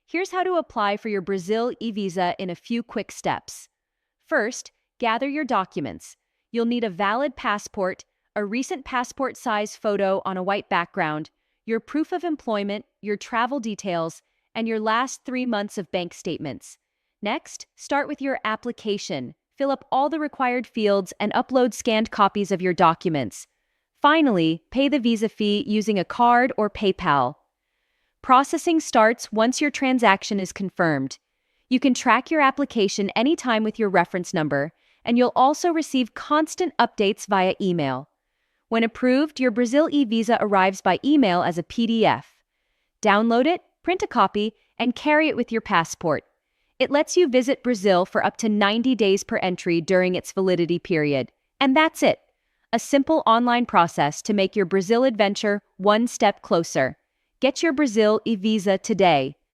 Here's how to apply for your Brazil eVisa in a few quick steps. First, gather your documents. You'll need a valid passport, a recent passport size photo on a white background, your proof of employment, your travel details, and your last 3 months of bank statements. Next, start with your application. Fill up all the required fields and upload scanned copies of your documents. Finally, pay the visa fee using a card or PayPal. Processing starts once your transaction is confirmed. You can track your application anytime with your reference number, and you'll also receive constant updates via email. When approved, your Brazil eVisa arrives by email as a PDF. Download it, print a copy, and carry it with your passport. It lets you visit Brazil for up to 90 days per entry during its validity period. And that's it. A simple online process to make your Brazil adventure one step closer. Get your Brazil eVisa today.